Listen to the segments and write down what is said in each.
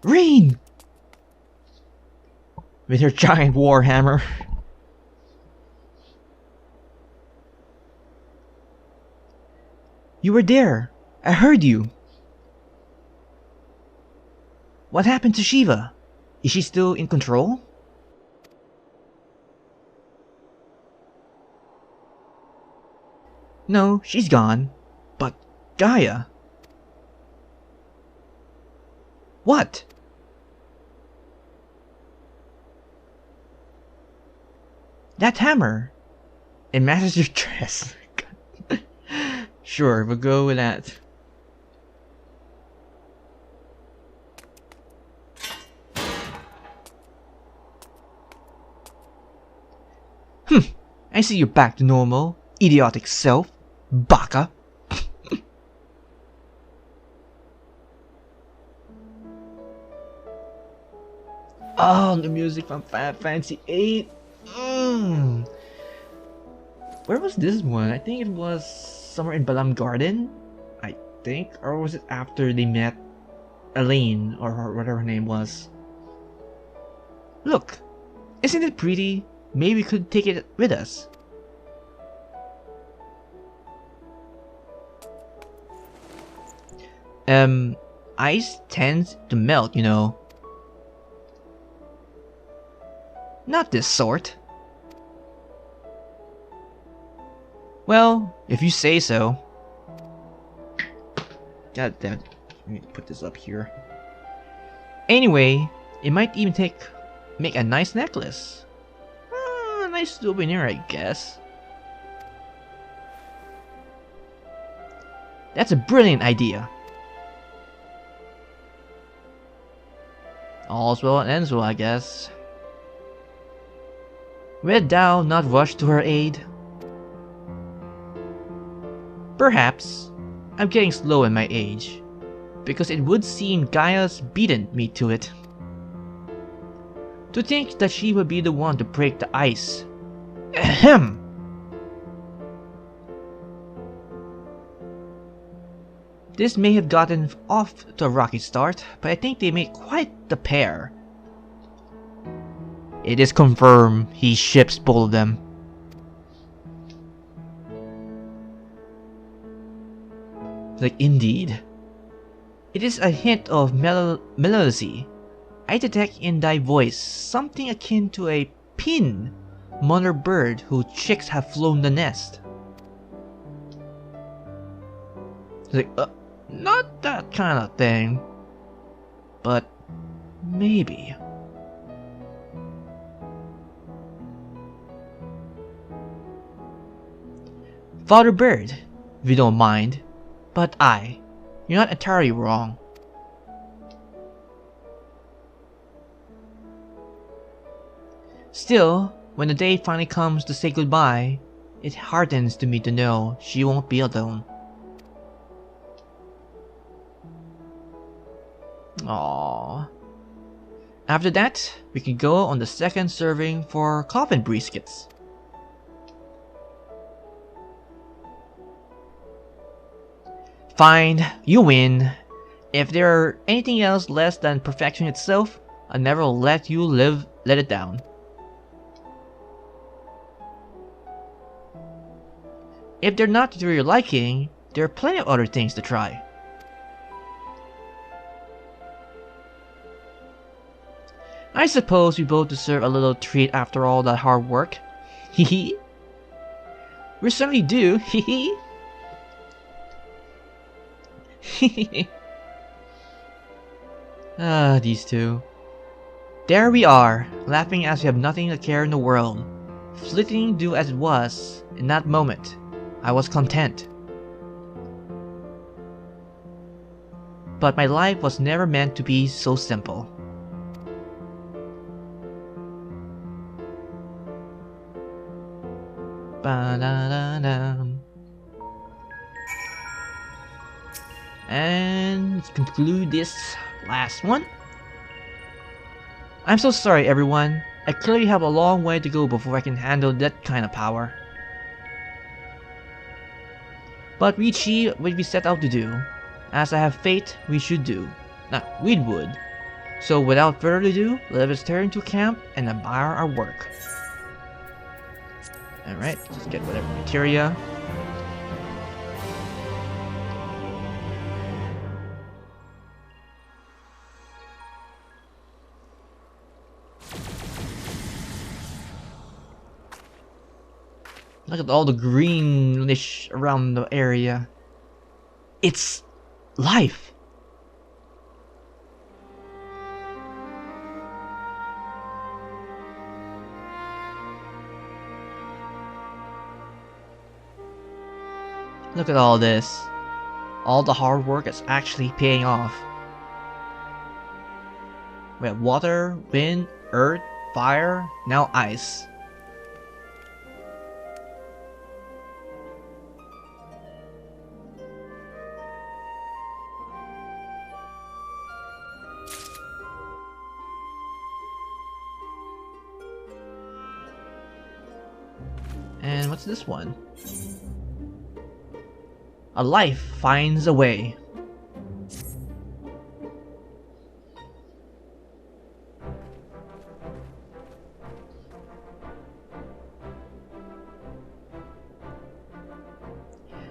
Ryne! With her giant warhammer. You were there. I heard you. What happened to Shiva? Is she still in control? No, she's gone. But Gaia? What? That hammer. It matches your dress. Sure, we'll go with that. I see you're back to normal, idiotic self, baka. Oh, the music from Final Fantasy VIII. Where was this one? I think it was somewhere in Balam Garden, I think, or was it after they met Elaine or whatever her name was? Look, isn't it pretty? Maybe we could take it with us. Ice tends to melt, you know. Not this sort. Well, if you say so. God damn it. Let me put this up here. Anyway, it might even make a nice necklace. A nice souvenir, I guess. That's a brilliant idea. All's well that ends well, I guess. Wilt thou not rush to her aid? Perhaps. I'm getting slow in my age, because it would seem Gaia's beaten me to it. To think that she would be the one to break the ice. Ahem! This may have gotten off to a rocky start, but I think they made quite the pair. It is confirmed he ships both of them. Like, indeed. It is a hint of melody. I detect in thy voice something akin to a pin mother bird whose chicks have flown the nest. Like, not that kind of thing. But maybe. Father Bird, if you don't mind. But you're not entirely wrong. Still, when the day finally comes to say goodbye, it heartens to me to know she won't be alone. Aww. After that, we can go on the second serving for coffin briskets. Fine, you win. If there's anything else less than perfection itself, I'll never let you let it down. If they're not to your liking, there are plenty of other things to try. I suppose we both deserve a little treat after all that hard work. Hehe. We certainly do, hehe. These two. There we are, laughing as we have nothing to care in the world. Fleeting do as it was, in that moment, I was content. But my life was never meant to be so simple. Ba-da-da-da. And let's conclude this last one. I'm so sorry, everyone. I clearly have a long way to go before I can handle that kind of power. But we achieve what we set out to do. As I have faith, we should do. We would. So without further ado, let us return to camp and admire our work. Alright, just get whatever materia. Look at all the greenish around the area. It's life! Look at all this. All the hard work is actually paying off. We have water, wind, earth, fire, now ice. And what's this one? A life finds a way.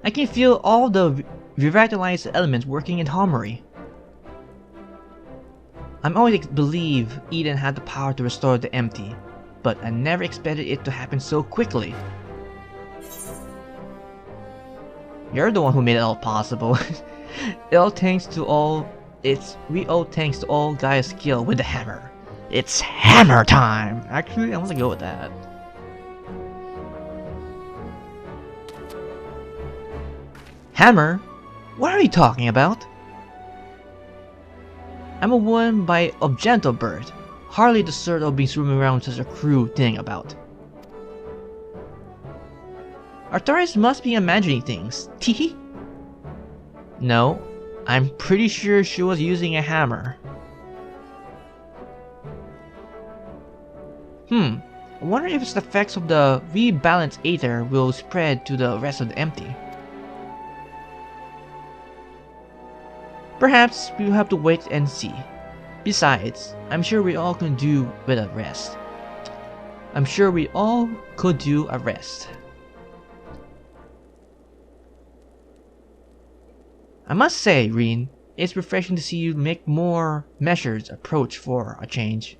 I can feel all the revitalized elements working in harmony. I'm always believed Eden had the power to restore the empty, but I never expected it to happen so quickly. You're the one who made it all possible. We owe thanks to all Gaia's skill with the hammer. It's hammer time! Actually, I want to go with that. Hammer? What are you talking about? I'm a woman of gentle birth, hardly the sort of being swimming around such a crude thing about. Artaris must be imagining things. Teehee? No, I'm pretty sure she was using a hammer. I wonder if the effects of the rebalanced aether will spread to the rest of the empty. Perhaps we'll have to wait and see. Besides, I'm sure we all can do with a rest. I must say, Ryne, it's refreshing to see you make more measured approach for a change.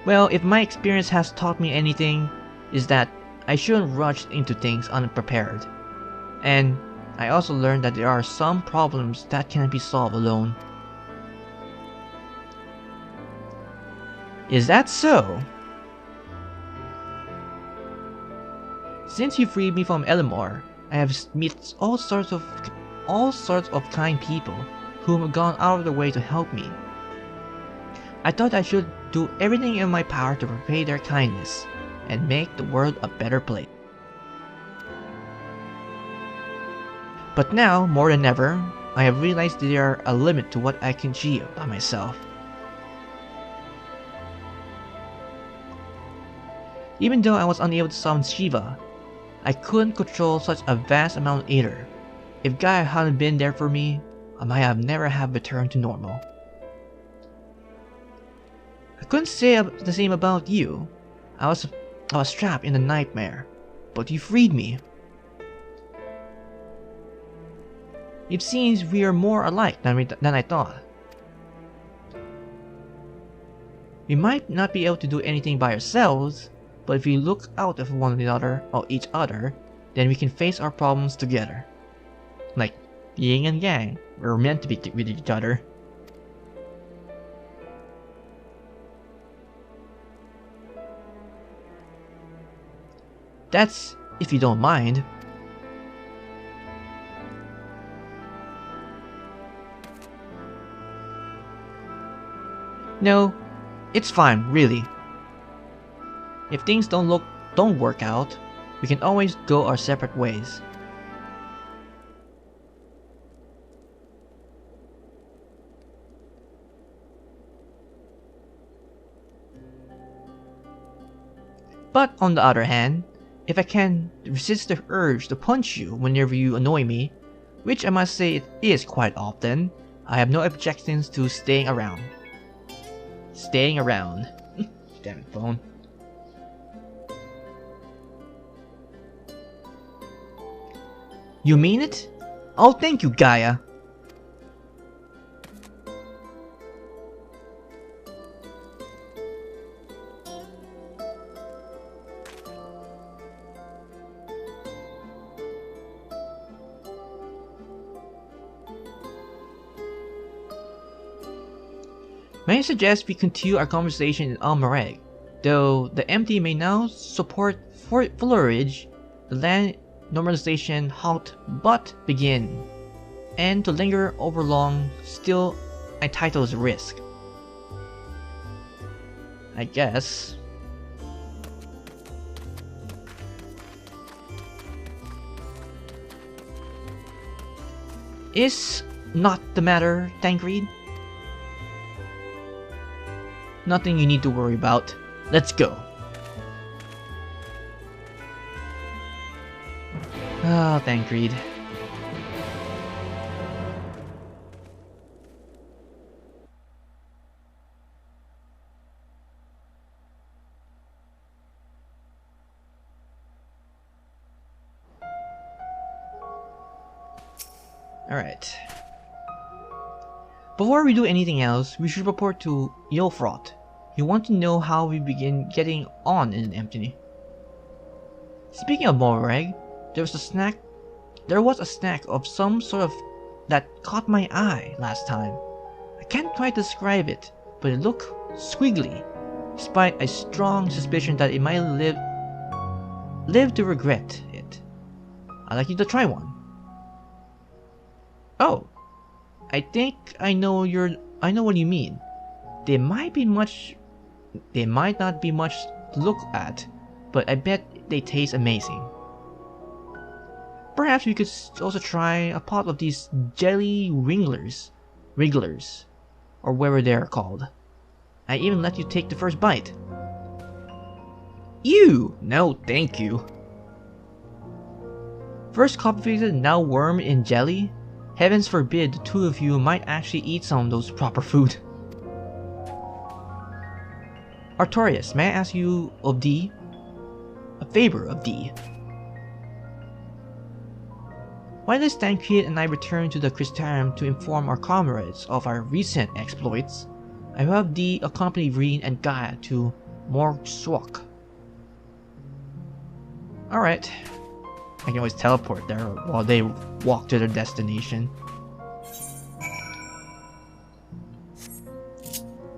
Well, if my experience has taught me anything, is that I shouldn't rush into things unprepared. And I also learned that there are some problems that can't be solved alone. Is that so? Since you freed me from Elimor, I have met all sorts of kind people who have gone out of their way to help me. I thought I should do everything in my power to repay their kindness and make the world a better place. But now, more than ever, I have realized there is a limit to what I can achieve by myself. Even though I was unable to summon Shiva, I couldn't control such a vast amount of aether. If Gaia hadn't been there for me, I might have never have returned to normal. I couldn't say the same about you. I was trapped in a nightmare, but you freed me. It seems we are more alike than I thought. We might not be able to do anything by ourselves, but if we look out for one another or each other, then we can face our problems together. Like yin and yang, we're meant to be with each other. That's if you don't mind. No, it's fine, really. If things don't work out, we can always go our separate ways. But on the other hand, if I can resist the urge to punch you whenever you annoy me, which I must say it is quite often, I have no objections to staying around. Staying around. Damn it, phone. You mean it? Oh, thank you, Gaia. May I suggest we continue our conversation in Amh Araeng, though the MT may now support flourage, the land normalization halt but begin, and to linger over long still entitles risk. I guess. Is not the matter, Tancred? Nothing you need to worry about. Let's go. Oh, Tancred. Alright. Before we do anything else, we should report to Yolfroth. You want to know how we begin getting on in Empty. Speaking of Amh Araeng, there was a snack of some sort of that caught my eye last time. I can't quite describe it, but it looked squiggly, despite a strong suspicion that it might live to regret it. I'd like you to try one. Oh, I think I know what you mean. They might not be much to look at, but I bet they taste amazing. Perhaps we could also try a pot of these jelly wrigglers, or whatever they are called. I even let you take the first bite. Ew! No, thank you. First cultivated, now worm in jelly? Heavens forbid the two of you might actually eat some of those proper food. Artorias, may I ask you of thee? A favor of thee. While this Tancred and I return to the Crystarium to inform our comrades of our recent exploits, I will have thee accompany Ryne and Gaia to Morgswak. Alright. I can always teleport there while they walk to their destination.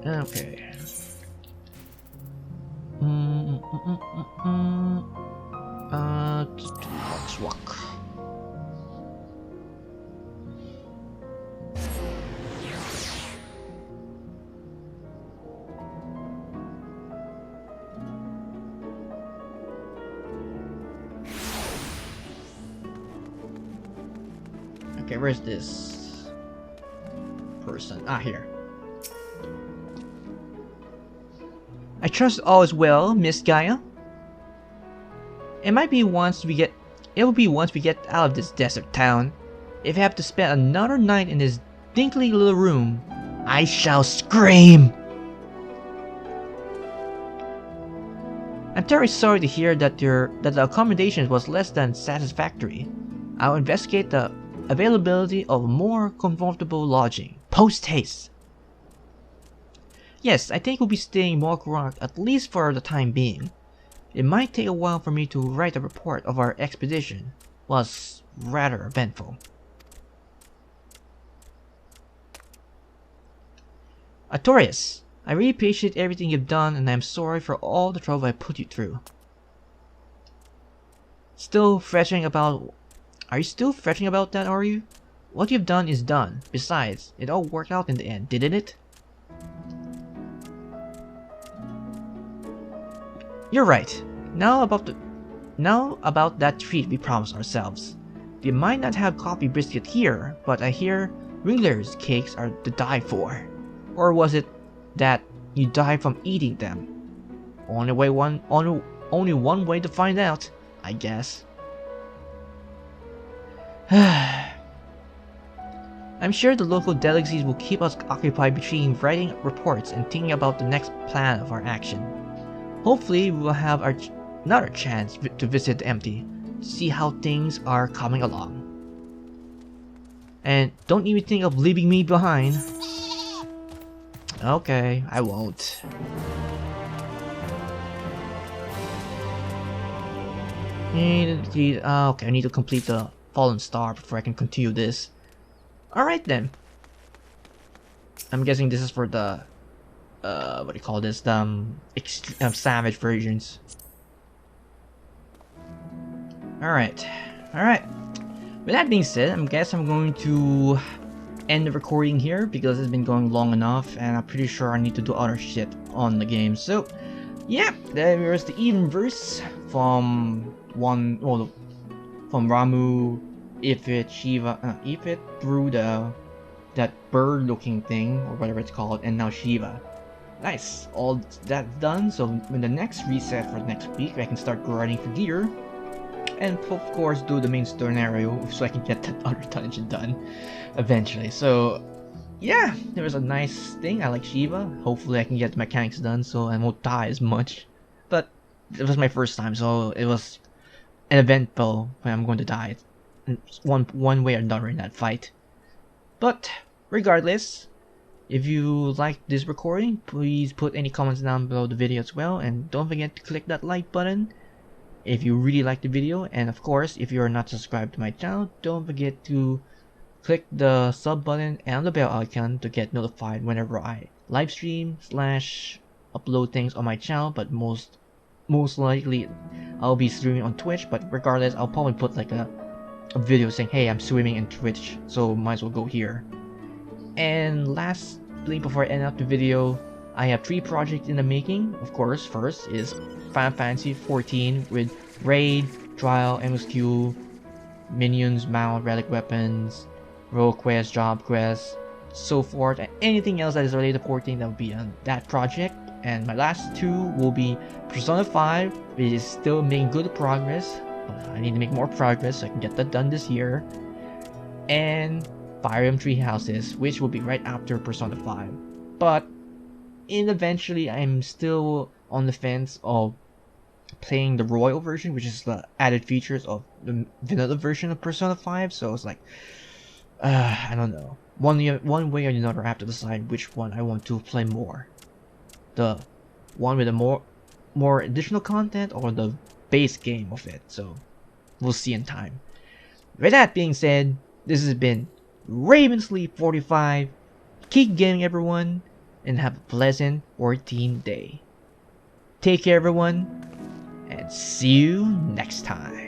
Okay. Morgswak. Okay, where's this person? Ah, here. I trust all is well, Miss Gaia. It will be once we get out of this desert town. If I have to spend another night in this dinky little room, I shall scream. I'm very sorry to hear that the accommodation was less than satisfactory. I'll investigate the availability of more comfortable lodging post haste. Yes, I think we'll be staying in Morgswak at least for the time being. It might take a while for me to write a report of our expedition. Was rather eventful. Artorias, I really appreciate everything you've done, and I'm sorry for all the trouble I put you through. Are you still fretting about that, are you? What you've done is done. Besides, it all worked out in the end, didn't it? You're right. Now about that treat we promised ourselves. We might not have coffee brisket here, but I hear Wrigglers cakes are to die for. Or was it that you died from eating them? Only one way to find out. I guess. I'm sure the local delicacies will keep us occupied between writing reports and thinking about the next plan of our action. Hopefully, we will have another chance to visit the empty, to see how things are coming along. And don't even think of leaving me behind. Okay, I won't. Okay, I need to complete the Fallen Star before I can continue this. Alright then. I'm guessing this is for the what do you call this? The savage versions. Alright. With that being said, I guess I'm going to end the recording here because it's been going long enough and I'm pretty sure I need to do other shit on the game. So yeah, there is the even verse from from Ramu, Ifrit, Shiva, Ifrit through that bird looking thing or whatever it's called, and now Shiva. Nice, all that's done. So when the next reset for next week, I can start grinding for gear, and of course do the main scenario so I can get that other dungeon done eventually. So yeah, there was a nice thing. I like Shiva. Hopefully I can get the mechanics done so I won't die as much. But it was my first time, so it was an eventful when I'm going to die one way or another in that fight. But regardless, if you like this recording, please put any comments down below the video as well, and don't forget to click that like button if you really like the video. And of course, if you are not subscribed to my channel, don't forget to click the sub button and the bell icon to get notified whenever I live stream / upload things on my channel. But most likely I'll be streaming on Twitch, but regardless, I'll probably put like a video saying, hey, I'm streaming in Twitch, so might as well go here. And lastly, before I end up the video, I have 3 projects in the making. Of course, first is Final Fantasy XIV with raid, trial, MSQ, minions, mount, relic weapons, role quest, job quest, so forth, and anything else that is related to 14 that will be on that project. And my last 2 will be Persona 5, which is still making good progress. I need to make more progress so I can get that done this year. And Fire Emblem Three Houses, which will be right after Persona 5. But eventually, I'm still on the fence of playing the Royal version, which is the added features of the vanilla version of Persona 5. So it's like, I don't know. One way or another, I have to decide which one I want to play more. The one with the more additional content, or the base game of it. So we'll see in time. With that being said, this has been Ravensleep45. Keep gaming, everyone, and have a pleasant 14th day. Take care, everyone, and see you next time.